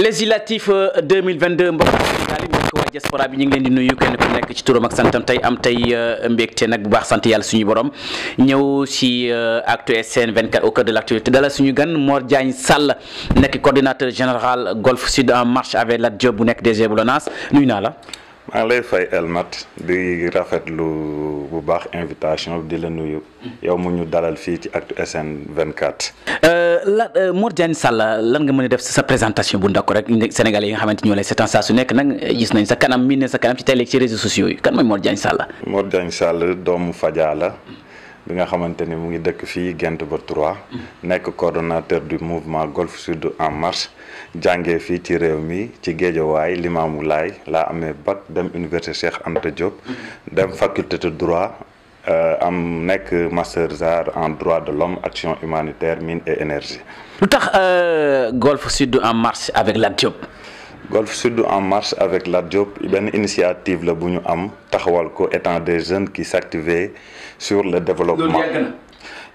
législatif 2022 mbokk Sénégal yi mbokk waa diaspora bi ñu ngi leen di nuyu kenn ku nekk ci turam ak santam tey mbégte nag bu baax sant yàlla suñu borom ñëw si Actu SN 24 au cœur de l'actualité dalal suñu gan Mor Diagne Sall nekk coordinateur général Golf Sud en marche avec Lat Diop bu nekk DG bu LONASE nuyu naa la. maa ngi lay fay Elmat di rafetlu bu baax invitation di la nuyu yow mu ñu dalal fii ci Actu SN 24. Mor Diagne Sall lan nga mën a def sa présentation bu ndakk rek Sénégalais yi nga xamante ñoo lay seetaan saa su nekk nag gis nañ sa kanam miin na sa kanam ci télé ci réseaux sociaux yi kan mooy Mor Diagne Sall. Mor Diagne Sall doomu Fadja la bi nga xamante ni mu ngi dëkk fii Gent ba 3 nekk coordonnateur du mouvement Golf Sud en marche jàngee fii ci réew mi ci Géejawaay Limaamu Laay laa amee bac dem université Cheikh Anta Diop dem faculté de droit am nekk master art en droit de l'homme action humanitaire mine et énergie. lu tax Golf Sud en marche avec Lat Diop. Golf Sud en marche avec Lat Diop benn initiative la bu ñu am taxawal ko étant des jeunes qui s'activaient sur le développement.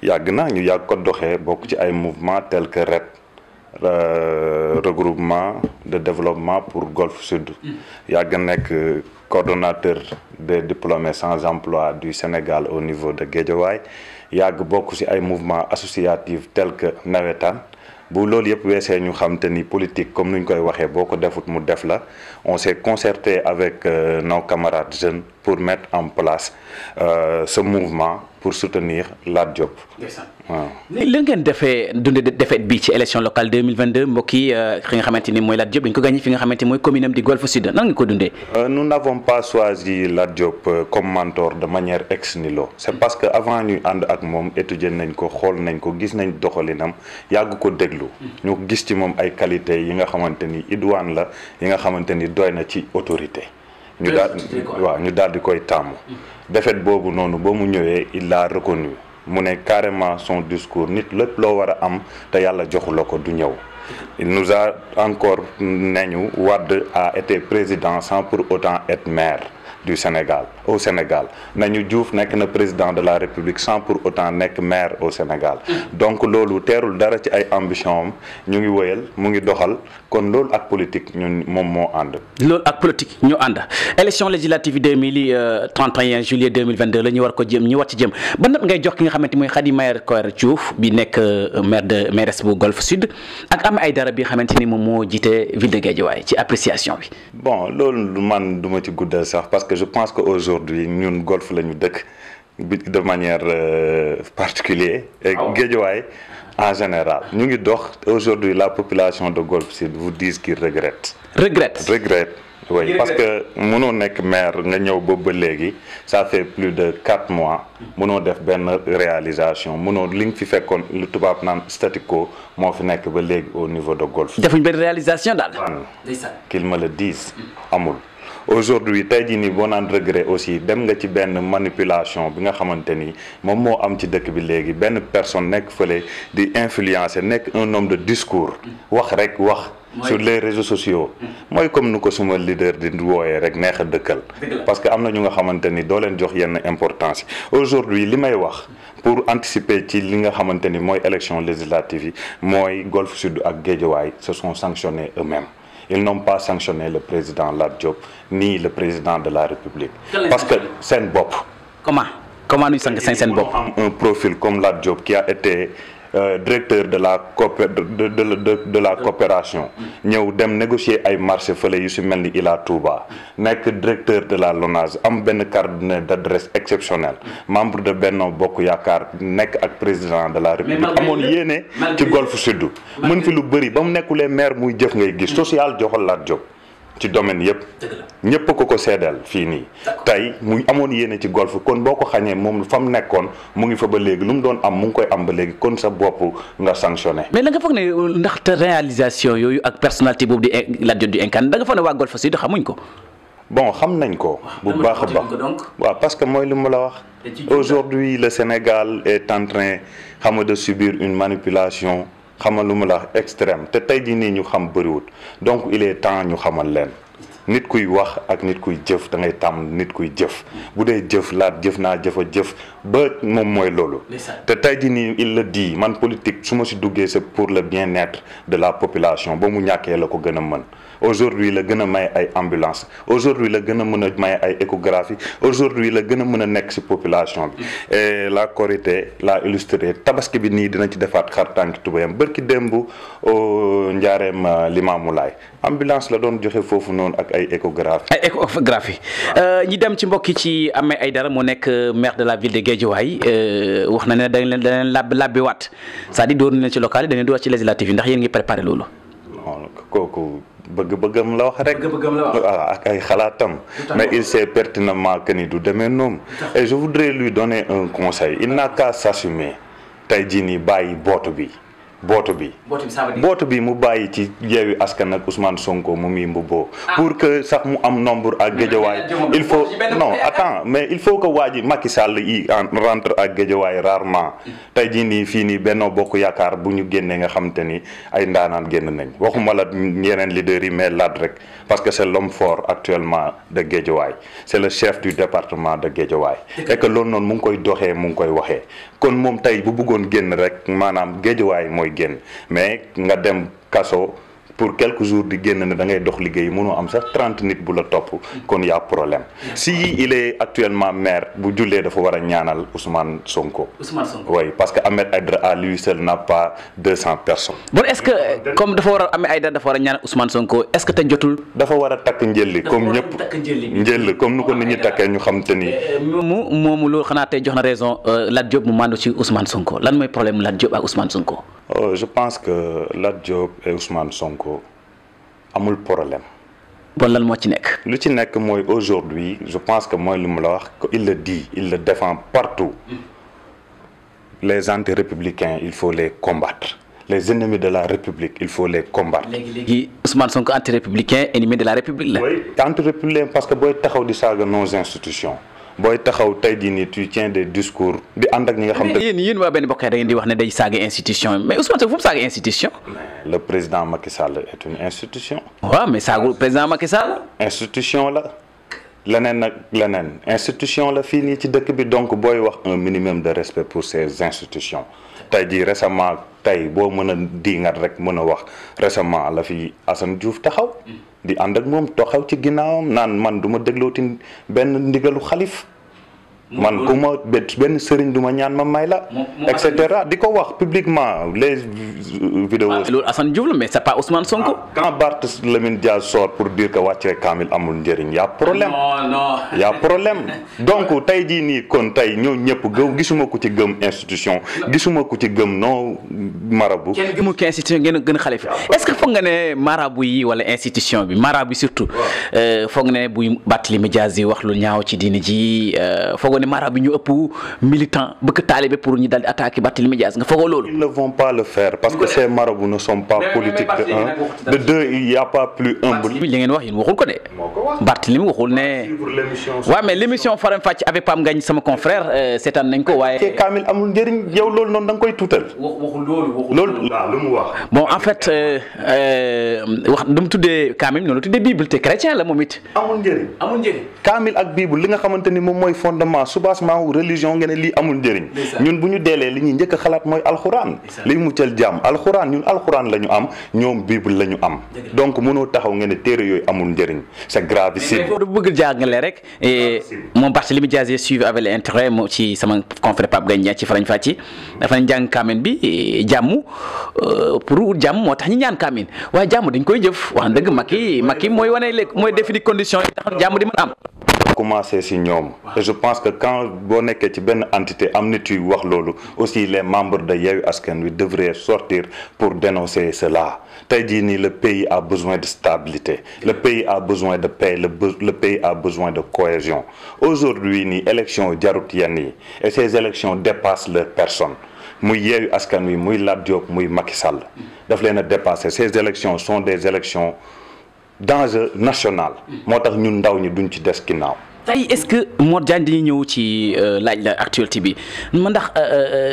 yàgg na ñu yàgg ko doxee bokk ci ay mouvements tels que RED regroupement de développement pour Golf Sud. yàgg nekk coordonnateur des diplômés sans emploi du Sénégal au niveau de Guédiawaye yàgg bokk ci ay mouvements associatifs tels que Nawetaan. bu loolu yëpp weesee ñu xam te ni politique comme nuñ koy waxee boo ko defut mu def la on s'est concerté avec nos camarades jeunes pour mettre en place ce mouvement pour soutenir Lat Diop. waaw li ngeen dundee defet bi ci élection locale 2022 mbokk yi ki nga xamante ni mooy Lat Diop dañ ko gagné fi nga xamante ni mooy commune am di Golf Sud nan nga ko dundee. nous n'avons pas choisi Lat Diop comme mentor de manière ex nihilo c'est parce que avant ñuy ànd ak moom étudier nañ ko xool nañ ko gis nañ doxalinam yàgg ko déglu. ñu gis ci moom ay qualité yi nga xamante ni idoine la yi nga xamante ni doy na ci autorité. ñu daal di koy tàmm. défaite boobu noonu ba mu ñëwee il l'a reconnu mu ne carrément son discours nit lépp loo war a am te yàlla joxu la ko du ñëw. il nous a encore nañu Wade a été président sans pour autant être maire du Sénégal au Sénégal nañu Diouf nekk na président de la République sans pour autant nekk maire au Sénégal donc loolu teerul dara ci ay ambition am ñu ngi wëyal mu ngi doxal kon loolu ak politique ñun moom moo ànd. loolu ak politique ñu ànd élection législative 31 juillet 2022 la ñu war ko jëm ñu war ci jëm ba nag ngay jox ki nga xamante mooy Khady Mahécor Koyer Diouf bi nekk mairesse bu Golf Sud ak Ahmed Aïdara bi nga xamante ni moom moo jiite ville de Guédiawaye ci appréciation bi. bon loolu man du ma ci guddal sax parce que je pense que aujourd'hui ñun golf la ñu dëkk de manière particulière et Guédiawaye en général ñu ngi dox aujourd'hui la population de Golf Sud vous disent qu'ils regrettent oui parce que mënoo nekk maire nga ñëw ba léegi ça fait plus de 4 mois mënoo def benn réalisation mënoo li nga fi fekkoon lu tubaab naan statu quo moo fi nekk ba léegi au niveau de Golf. defuñ benn réalisation daal. qu'ils me le disent amul. aujourd'hui tey jii nii boo naan regret aussi dem nga ci benn manipulation bi nga xamante ni moom moo am ci dëkk bi léegi benn personne nekk fële di influencer nekk un homme de discours wax rek wax sur les réseaux sociaux mooy comme nu ko suma leader di wooyee rek neex a dëkkal parce que am na ñu nga xamante ni doo leen jox yenn importance yi aujourd'hui li may wax pour anticiper ci li nga xamante ni mooy élection législative yi mooy Golf Sud ak Guédiawaye se sont sanctionnés eux-mêmes. Ils n'ont pas sanctionné le président Lat Diop ni le président de la République. Parce que seen bopp. comment ñu sañ seen bopp. un profil comme Lat Diop qui a été directeur de la coopération ñëw dem négocier ay marché fële yu si mel ni Ila Touba nekk directeur de la LONASE am benn carnet d'adresse exceptionnel membre de Benno Bokk Yaakaar nekk ak président de la République amoon yéene ci Golf Sud mën fi lu bëri ba mu nekkulee maire muy jëf ngay gis social joxal Lat Diop ci domaine yëpp ñëpp ko seedeel fii nii tey muy amoon yéene ci golf kon boo ko xañee moom fa mu nekkoon mu ngi fa ba léegi lu mu doon am mu ngi koy am ba léegi kon sa bopp nga sanctionné. mais la nga foog ne ndaxte réalisation yooyu ak personnalité boobu di Lat Diop di incarné da nga foog ne waa Golf Sud xamuñ ko. bon xam nañ ko bu baax a baax waaw parce que mooy li mu la wax aujourd'hui le Sénégal est en train de subir une manipulation xamal lu mu la extrême te tey jii nii ñu xam bëriwut donc il est temps ñu xamal leen nit kuy wax ak nit kuy jëf da ngay tàmm nit kuy jëf bu dee jëf Lat jëf naa jëf a jëf ba moom mooy loolu te tey jii nii il le dit man politique su ma si duggee c'est pour le bien-être de la population ba mu ñàkkee la ko gën a mën aujourd'hui la gën a may ay ambulance aujourd'hui la gën a mën a may ay échographie aujourd'hui la gën a mën a nekk si population bi et la Korité la illustré tabaski bi nii dina ci defaat xar tànki tubayam bërki démb njaareem Limaamulaay ambulance la doon joxe foofu noonu ak ay échographie ñi dem ci mbokki ci Ahmed Aïdara moo nekk maire de la ville de Guédiawaye wax na ne dañ leen labbi waat c'est-à-dire doon na ci local yi dañ leen di wax ci législative yi ndax yéen ngi préparé loolu non kooku bëgg-bëggam la wax rek ak ay xalaatam mais il sait pertinemment que ni du demee noonu et je voudrais lui donner un conseil il n'a qu'à s'assumer tey jii nii bàyyi bootu bi mu bàyyi ci Yewwi Askan ak Ousmane Sonko mu muy mbubboo pour que sax mu am nombre ak Guédiawaye il faut non attends mais il faut que waa ji Macky Sall yi rentre ak Guédiawaye rarement tey jii nii fii nii Benno Bokk Yaakaar bu ñu génnee nga xam te ni ay ndaanaan génn nañ waxuma la yeneen leaders yi mais Lat rek parce que c'est l'homme fort actuellement de Guédiawaye c'est le chef du département de Guédiawaye et que loolu noonu mu ngi koy doxee mu ngi koy waxee kon moom tey bu bëggoon génn rek maanaam Guédiawaye mooy génn mais nga dem kaso pour quelques jours di génn ne da ngay dox liggéey mënoo am sax 30 nit bu la topp kon y a problème si il est actuellement maire bu jullee dafa war a ñaanal Ousmane Sonko. Oui parce que Ahmed Aïdara à lui seul n'a pas 200 personnes. bon est-ce que comme dafa war a Ahmed Aïdara dafa war a ñaanal Ousmane Sonko est-ce que te jotul. dafa war a takk njëlli comme ñëpp njëll comme nu ko nit ñi takkee ñu xam te ni. moomu loolu xanaa tey jox na raison Lat Diop mu mandu ci Ousmane Sonko lan mooy problème Lat Diop ak Ousmane Sonko. Je pense que Lat Diop et Ousmane Sonko amul problème. bon lan moo ci nekk. lu ci nekk mooy aujourd'hui je pense que mooy lu mu la wax il le dit il le défend partout les anti-républicains il faut les combattre les ennemis de la République il faut les combattre. léegi Ousmane Sonko anti-républicain ennemi de la République la. oui anti-républicain parce que booy taxaw di saaga nos institutions. booy taxaw tey jii nii tu tiens des discours di ànd ak ñi nga xam te yéen waa benn bokk da ngeen di wax ne day saaga institution mais Ousmane Sonko fu mu saaga institution. le président Macky Sall est une institution. waaw mais saagul président Macky Sall. institution la leneen nag leneen institution la fii nii ci dëkk bi donc booy wax un minimum de respect pour ces institutions tey jii récemment tey boo mën a diingat rek mën a wax récemment la fi Assane Diouf taxaw. di ànd ak moom taxaw ci ginnaawam naan man du ma déglooti benn ndigalu xalif man ku ma benn sëriñ du ma ñaan ma may la et cetera di ko wax publiquement les vidéos. loolu Assane Diouf la mais c'est pas Ousmane Sonko. quand Barthélémy Dias sort pour dire que wàccee kaamil amul njëriñ y a problème. non y a problème donc tey jii nii kon tey ñoo ñëpp gisuma ko ci gëm institution gisuma ko ci gëm non marabu. kenn gëmul ki institution gën xalifa est-ce que foog nga ne marabu yi wala institution bi marabu surtout foog ne buy Barthélémy Dias yi wax lu ñaaw ci diini ji foogoo ne marabu ñu ëpp militant bëgg taalibe pour ñu dal di attaquer Barthélémy Dias nga foogoo loolu. ils ne vont pas le faire parce que ces marabouts ne sont pas politiques de un de deux il y a pas plus humble. li ngeen wax yéen waxul ko de. Barthélémy waxul ne. waaw mais l'émission Faram Facce avec Pam Ngagne sama confrère seetaan nañ ko waaye. ci kaamil amul njëriñ yow loolu noonu da nga koy tuutal. waxul loolu loolu waaw lu mu wax. bon en fait wax du mu tuddee kaamil noonu tuddee bible te chrétien la moom it. amul njëriñ. kaamil ak bible li nga xamante ni moom mooy fondement soubassement religion nga ne lii amul njëriñ. ñun bu ñu deelee li ñuy njëkk a xalaat mooy alxuraan. liy muccal jàmm alxuraan ñun alxuraan la ñu am ñoom bible la ñu am. donc mënoo taxaw nga ne téere yooyu amul njëriñ c'est gravissime. mais foofu bëgg jàngale rek moom Barthélémy Dias suivi avec l'intérêt moo ci sama confrère Pape Ngagne ci Faram Facce dafa nañ jàng kaamil bi jàmm pour jàmm moo tax ñu ñaan kaamil waaye jàmm dañ koy jëf wax dëgg Macky mooy wane léegi mooy définir condition yi tax jàmm di mën am. commencer ci ñoom et je pense que quand boo nekkee ci benn entité am nit yu wax loolu aussi les membres de Yewwi Askan Wi devraient sortir pour dénoncer cela tey jii nii le pays a besoin de stabilité le pays a besoin de paix le pays a besoin de cohésion aujourd'hui nii élection jarut yenn yi et ces élections dépassent leur personne muy Yewwi Askan Wi muy Lat Diop muy Macky Sall daf leen a dépasser ces élections sont des élections d'enjeu national moo tax ñun ndaw ñi duñ ci des ginnaaw. tey est-ce que Mor Diagne dañuy ñëw ci laaj la actualité bi man ndax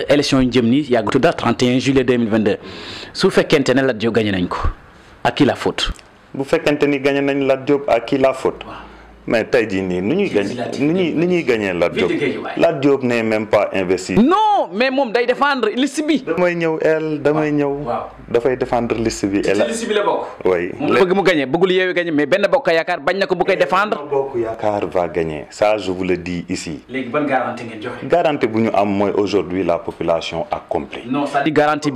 élection yu jëm nii yàggutu daal 31 juillet 2022 su fekkente ne Lat Diop gagné nañ ko ak qui la faute. bu fekkente ni gagné nañ Lat Diop à qui la faute. mais tey jii nii nu ñuy gagné Lat Diop. Lat Diop n'est même pas investi. non mais moom day défendre liste bi. damay ñëw. dafay défendre liste bi. ci liste bi la bokk. oui moom bëgg mu gagné bëggul Yewwi gagné mais Benno Bokk Yaakaar bañ na ko bu koy défendre. Benno Bokk Yaakaar va gagner ça je vous le dis ici. léegi ban garantie ngeen joxe. garantie bu ñu am mooy aujourd'hui la population a compris. non c'est-à-dire garantie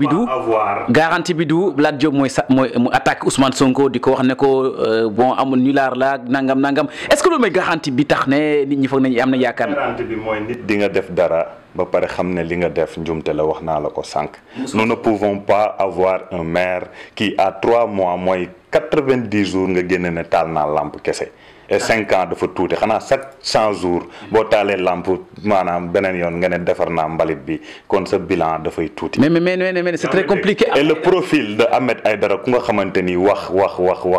bi du Lat Diop mooy mu attaque Ousmane Sonko di ko wax ne ko bon amul nulaar la nangam. est-ce que loolu mooy garantie bi tax ne nit ñi foog nañu am na yaakaar. garantie bi mooy nit di nga def dara ba pare xam ne li nga def njumte la wax naa la ko sànq. nous ne pouvons pas avoir un maire qui à 3 mois mooy 90 jours nga génne ne taal naa lampe kese. et 5 ans dafa tuuti xanaa chaque 100 jours boo taalee lampe maanaam beneen yoon nga ne defar naa mbalit bi kon sa bilan dafay tuuti. mais c'est très compliqué. et le profil de Ahmed Aïdara ku nga xamante ni wax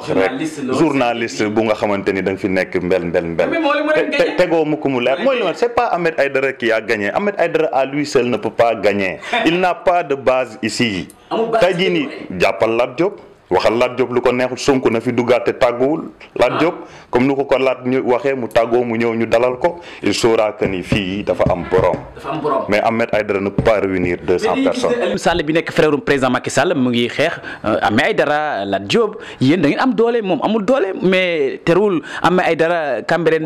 rek. journaliste bu nga xamante ni da nga fi nekk mbel. tegoo mu ko mu leer mooy li ma c'est pas Ahmed Aïdara qui a gagné Ahmed Aïdara à lui seul ne peut pas gagner il n'a pas de base ici. tey jii nii jàppal Lat Diop. waxal Lat Diop lu ko neexul Sonko na fi duggaat te tàgguwul Lat Diop comme nu ko Lat ñu waxee mu tàggoo mu ñëw ñu dalal ko il saura que ni fii dafa am borom. mais Ahmed Aïdara ne peut pas réunir 200 personnes. Aliou Sall bi nekk frère président Macky Sall mu ngi xeex Ahmed Aïdara Lat Diop yéen da ngeen am doole moom amul doole mais terewul Ahmed Aïdara Cambérène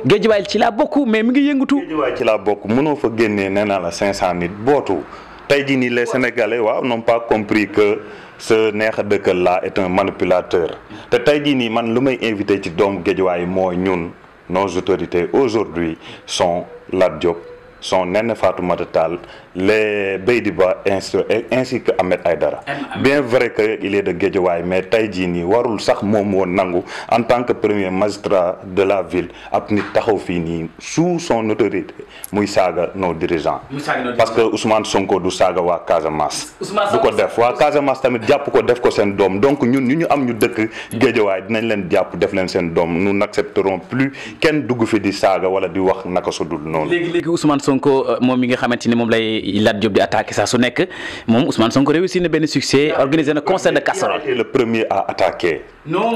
Guédiawaye ci laa bokk mais mi ngi yëngatu. Guédiawaye ci laa bokk mënoo fa génnee nee naa la 500 nit bootu tey jii nii les Sénégalais n'ont pas compris que. ce neex a dëkkal là est un manipulateur te tey jii nii man lu may invité ci doomu Guédiawaye mooy ñun nos autorités aujourd'hui sont Lat Diop sont Néné Fatoumata Tall les Beydiba ainsi que Ahmed Aïdara bien vrai que il est de Guédiawaye mais tey jii nii warul sax moom woon nangu en tant que premier magistrat de la ville ab nit taxaw fii nii sous son autorité muy saaga nos dirigeants parce que Ousmane Sonko du saaga waa Casamance du ko def waa Casamance tamit jàpp ko def ko seen doom donc ñun ñu am ñu dëkk Guédiawaye dinañ leen jàpp def leen seen doom nous n'accepterons plus kenn dugg fi di saaga wala di wax naka su dul noonu. léegi Ousmane Sonko moom mi nga xamante ni moom lay Lat Diop di attaqué saa su nekk moom Ousmane Sonko réussi na benn succès organisé na concert de casserole. Il est le premier à attaquer.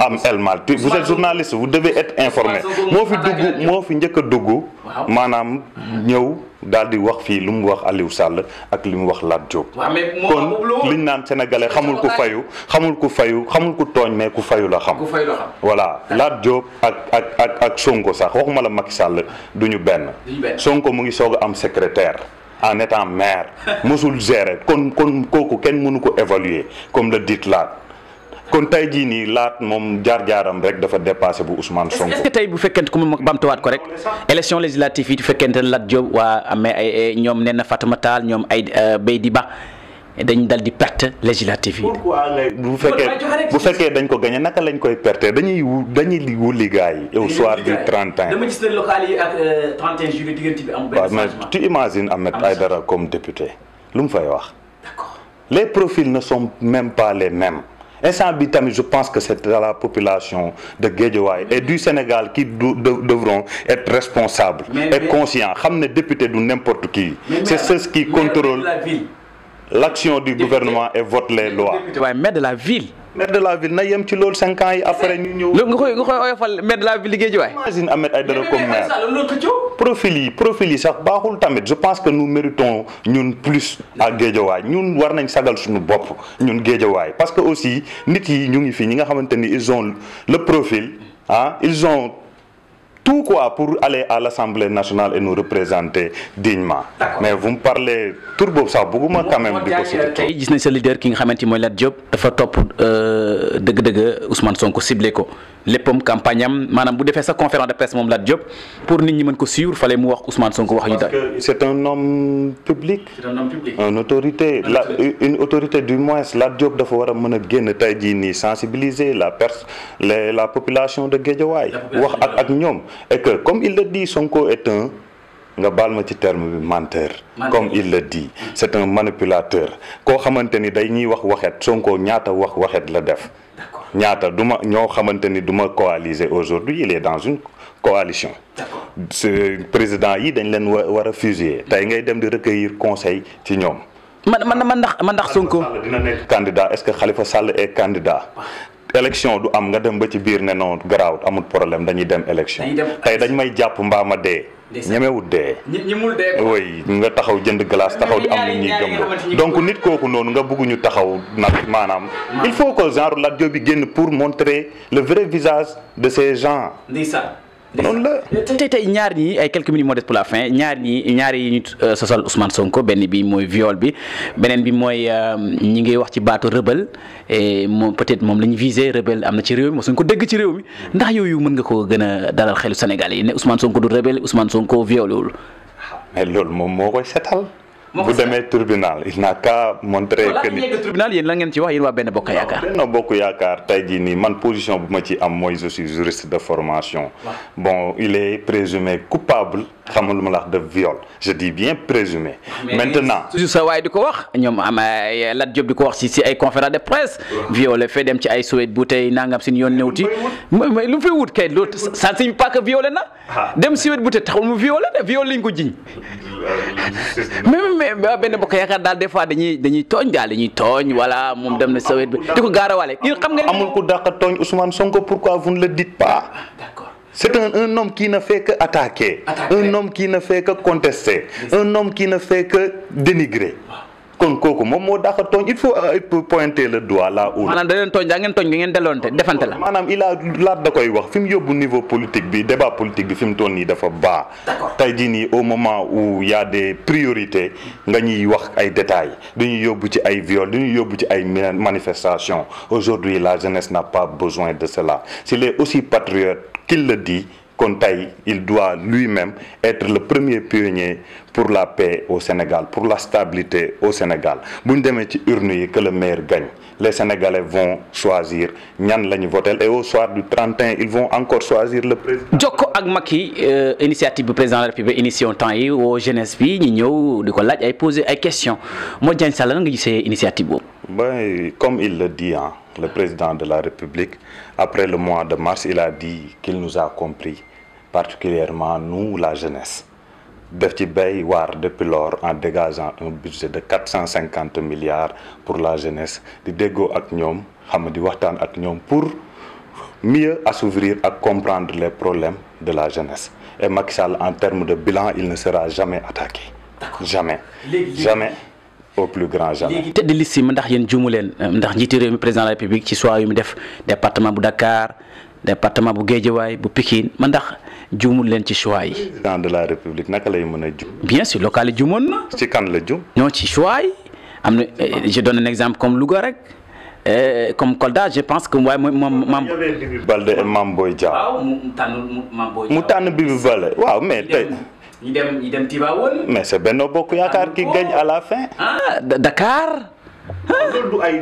Am El Mal vous êtes journaliste vous devez être informé moo fi njëkk a dugg. maanaam ñëw daal di wax fii lu mu wax Aliou Sall ak li mu wax Lat Diop. kon liñ naan sénégalais xamul ku fayu xamul ku tooñ mais ku fayu la xam. voilà Lat Diop ak Sonko sax waxuma la Macky Sall du ñu benn. Sonko mu ngi soog a am secrétaire. en étant maire mosul gérer kon kooku kenn mënu ko évaluer comme le dit Lat kon tey jii nii Lat moom jaar-jaaram rek dafa dépassé bu Ousmane Sonko. est-ce que tey bu fekkente ku mu bamtuwaat ko rek élection législative yi bu fekkente Lat Diop waa amee ay ñoom Néné Fatoumata Tall ñoom ay Beydiba dañ dal di perte législative yi. pourquoi bu fekkee dañ ko gagné naka lañ koy perte dañuy wulli gars yi au soir du 31. dama gis ne local yi ak 31 juillet diggante bi am benn changement. mais tu imagines Ahmed Aïdara comme député lu mu fay wax. D'accord. Les profils ne sont même pas les mêmes. instant bi tamit je pense que c'est à la population de Guédiawaye et du Sénégal qui devront être responsables et conscients xam ne député du n'importe qui. C'est ceux qui contrôlent l'action du gouvernement et votent les lois. waaye maire de la ville. maire de la ville na yem ci loolu 5 ans yi après ñu ñëw. nga koy oyofal maire de la ville Guédiawaye. imagine Ahmed Aïdara comme maire. profil yi sax baaxul tamit je pense que nous méritons ñun plus à Guédiawaye ñun war nañ sagal suñu bopp ñun Guédiawaye parce que aussi nit yi ñu ngi fi ñi nga xamante ni ils ont le profil ils ont tout quoi pour aller à l'Assemblée nationale et nous représenter dignement. mais vous me parlez tur boobu sax bëgguma quand même di ko citer. tey gis nañ sa leader ki nga xamante ni mooy Lat Diop dafa topp dëgg-dëgg Ousmane Sonko ciblé ko léppam campagne am maanaam bu defee sa conférence de presse moom Lat Diop pour nit ñi mën ko suivre fallait mu wax Ousmane Sonko wax yu parce que c'est un homme public. une autorité une autorité du moins Lat Diop dafa war a mën a génn tey jii nii sensibiliser la population de Guédiawaye wax ak ñoom. et que comme il le dit Sonko est un nga baal ma ci terme bi menteur comme il le dit c'est un manipulateur koo xamante ni day ñuy wax waxet Sonko ñaata wax waxet la def ñaata duma ñoo xamante ni duma coaliser aujourd'hui il est dans une coalition ce président yi dañ leen war a fusiller tey ngay dem di recueillir conseil ci ñoom man ndax Sonko dina nekk candidat est-ce que Khalifa Sall est candidat élection du am nga dem ba ci biir ne non garaawut amul problème dañuy dem élection tey dañ may jàpp mbaa ma dee ñemewut dee oui nga taxaw jënd glace taxaw di am lu ñuy gëmloo donc nit kooku noonu nga bëgg ñu taxaw nag maanaam il faut que genre Lat Diop bi génn pour montrer le vrai visage de ces gens noonu la tey ñaar ñi ay quelques minutes modestes pour la fin ñaar yi ñu sosal Ousmane Sonko benn bi mooy viol bi beneen bi mooy ñi ngi wax ci baatu rebelle et moom peut-être moom la ñu visé rebelle am na ci réew mi mosuñ ko dégg ci réew mi ndax yooyu mën nga ko gën a dalal xelu Sénégal yi ne Ousmane Sonko du rebelle Ousmane Sonko violewul mais loolu moom moo koy setal bu demee tribunal il n'a qu'à montrer que ni tribunal yéen la ngeen ci wax yéen waa Benno Bokk Yaakaar Benno Bokk Yaakaar tey jii nii man position bu ma ci am mooy je suis juriste de formation bon il est présumé coupable xamal lu ma la wax de viol je dis bien présumé maintenant toujours sa waay di ko wax ñoom am Lat Diop di ko wax si ay conférence de presse violé fait dem ci ay Suède bu tey nangam sin yoon newti lu mu fay wut kay loolu ça signifie pas que violé na dem Suède bu tey taxul mu violé lañ ko jiñ mais Benno Bokk Yaakaar daal des fois dañuy tooñ daal dañuy tooñ voilà moom dem na Suède bi di ko gaarawaale yéen xam nga amul ku dàq tooñ Ousmane Sonko pourquoi vous ne le dites pas d'accord c'est un homme qui ne fait que attaquer un homme qui ne fait que contester un homme qui ne fait que dénigrer kon kooku moom moo dàq tooñ il faut pointer le doigt là où maanaam da leen tooñ daa ngeen tooñ nga ngeen delloonte defante la maanaam laat da koy wax fi mu yóbbu niveau politique bi débat politique bi fi mu toll nii dafa baax tey jii nii au moment où y a des priorités nga ñuy wax ay détails dañuy yóbbu ci ay viol dañuy yóbbu ci ay manifestations aujourd'hui la jeunesse n'a pas besoin de cela s'il est aussi patriote qu'il le dit kon tey il doit lui-même être le premier pionnier pour la paix au Sénégal pour la stabilité au Sénégal bu ñu demee ci urne yi que le maire gagne les Sénégalais vont choisir ñan la ñu voter et au soir du 31 ils vont encore choisir le président. Jokko ak Macky initiative bu président de la République initiation temps yi woo jeunesse bi ñu ñëw di ko laaj ay poser ay questions Modou Diagne Sall nga gisee initiative boobu. Ben, comme il le dit le président de la République après le mois de mars il a dit qu'il nous a compris particulièrement nous la jeunesse def ci bay waar depuis lors en dégageant un budget de 450 milliards pour la jeunesse di déggoo ak ñoom xam di waxtaan ak ñoom pour mieux assouvir ak comprendre les problèmes de la jeunesse et Macky Sall en termes de bilan il ne sera jamais attaqué jamais au plus grand jamais. léegi tête de liste yi ndax yéen juumu leen ndax njiitu réew mi président de la République ci choix yu mu def département bu Dakar département bu Guédiawaye bu Pikine man ndax juumul leen ci choix yi. président de la République naka lay mën a juum. bien sûr local yi juumoon na. ci kan la juum. non ci choix yi am na je donne un exemple comme Louga rek comme Kolda je pense que waaye moom Mame Bibi Baldé et Mame Boye Diao. waaw mu tànn Mame Boye Diao. mu tànn Bibi Baldé waaw mais tey. ñu dem Tivaouane. mais c'est Benno Bokk Yaakaar qui gagne à la fin. ah Dakar.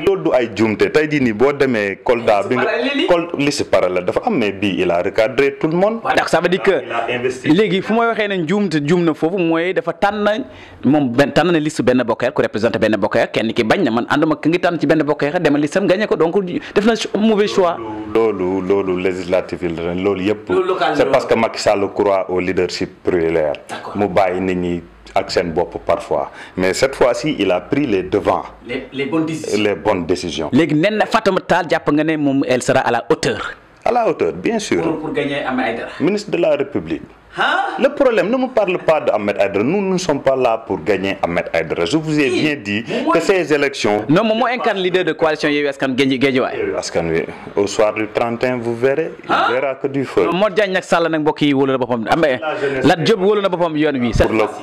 loolu du ay jumte tey jii nii boo demee Kolda bi nga liste parallèle dafa am mais bii il a recadré tout le monde. waaw ndax ça veut dire que léegi fu may waxee ne juum na foofu mooy dafa tànn moom tànn na liste Benno Bokk Yaakaar ku représenté Benno Bokk Yaakaar kenn ki bañ na man ànduma ki ngi tànn ci Benno Bokk Yaakaar demal listam gagné ko donc def na mauvais choix. loolu législatif yi loolu yëpp. c'est parce que Macky Sall croit au leadership pluriel. mu bàyyi nit ñi. ak seen bopp parfois mais cette fois-ci il a pris les devants. les bonnes décisions. léegi nen na Fatoumata Tall jàpp nga ne moom elle sera à la hauteur. à la hauteur bien sûr. pour gagner Ahmed Aïdara. ministre de la République. Le problème, ne me parle pas d'Ahmed Aïdara. Nous ne sommes pas là pour gagner Ahmed Aïdara. Je vous ai bien dit que ces élections... Non, moi, incarne leader de coalition Yewwi Askan Guédiawaye. Askan wi au soir du 31 vous verrez. Il verra que du feu. Modou Diagne nag Sall nag mbokk yi wóolu na boppam Lat Diop wóolu na boppam yoon wi.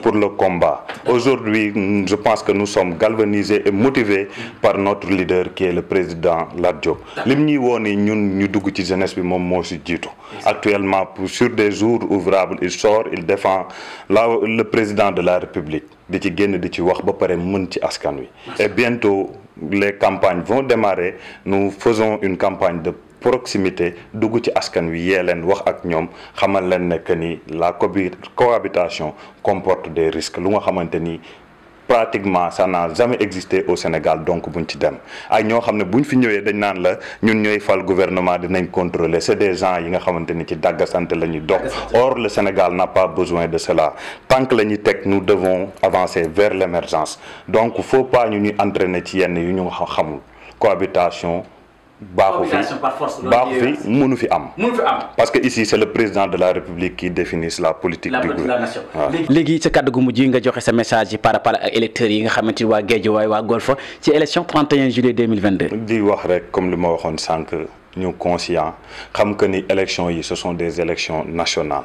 Pour le combat. Aujourd'hui, je pense que nous sommes galvanisés et motivés par notre leader qui est le président Lat Diop. Lim ñuy woo ni ñun ñu dugg ci jeunesse bi moom moo si jiitu. Actuellement sur des jours ouvrables il sort il défend le président de la République di ci génn di ci wax ba pare mën ci askan wi et bientôt les campagnes vont démarrer nous faisons une campagne de proximité dugg ci askan wi yee leen wax ak ñoom xamal leen ne que ni la cohabitation comporte des risques lu nga xamante ni pratiquement ça n'a jamais existé au Sénégal donc buñ ci dem ay ñoo xam ne buñ fi ñëwee dañ naan la ñun ñooy fal gouvernement dinañ contrôler c'est des gens yi nga xamante ni ci daggasante la ñuy dox or le Sénégal n'a pas besoin de cela tant que la ñuy teg nous devons avancer vers l'émergence donc faut pas ñu ñuy entraîner ci yenn yu ñu xamul cohabitation baaxu fi mënu fi am parce que ici c'est le président de la République qui définit la politique du gouvernement. léegi sa kàddu gu mujj nga joxe sa message yi par rapport ak électeurs yi nga xamante ni waa Guédiawaye waa Golf ci élection 31 juillet 2022. di wax rek comme li ma waxoon sànq ñu conscient xam que ni élections yi ce sont des élections nationales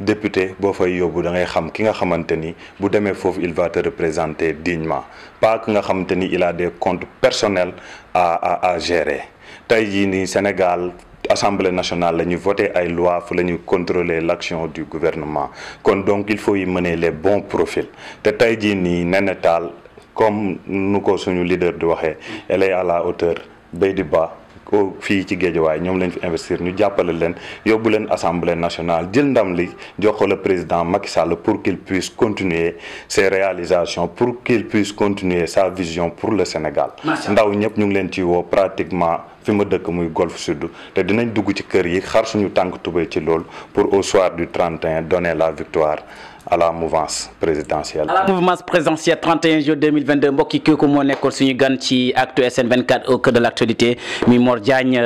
député boo fay yóbbu da ngay xam ki nga xamante ni bu demee foofu il va te représenter dignement pas que nga xamante ni il a des comptes personnels à gérer tey jii nii Sénégal Assemblée nationale la ñuy voté ay loi fu la ñuy contrôler l'action du gouvernement kon donc il faut y mener les bons profils te tey jii nii Néné Tall comme nu ko suñu leader di waxee elle est à la hauteur Beydi Ba ko fii ci Guédiawaye ñoom lañ fi investir ñu jàppale leen yóbbu leen Assemblée nationale jël ndam li jox ko le président Macky Sall pour qu'il puisse continuer ses réalisations pour qu'il puisse continuer sa vision pour le Sénégal ndaw ñëpp ñu ngi leen ci woo pratiquement fi ma dëkk muy Golf Sud te dinañ dugg ci kër yi xar suñu tànk tubéy ci loolu pour au soir du 31 donner la victoire à la mouvance présidentielle. À la mouvance présidentielle 31 juillet 2022 mbokk yi kooku moo nekkoon suñu gan ci Actu SN 24 au cœur de l'actualité mi Mor Diagne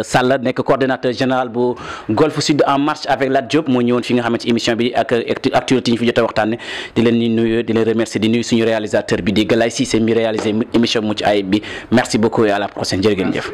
Sall nekk coordonnateur général bu Golf Sud en marche avec Lat Diop moo ñëwoon fi nga xamante émission bi ak actualité yi ñu fi jot a waxtaanee di leen di nuyu di leen remercier di nuyu suñu réalisateur bi di Galaye Cissé mi réalisé émission mucc ayib bi merci beaucoup et à la prochaine jërë ngeen jëf.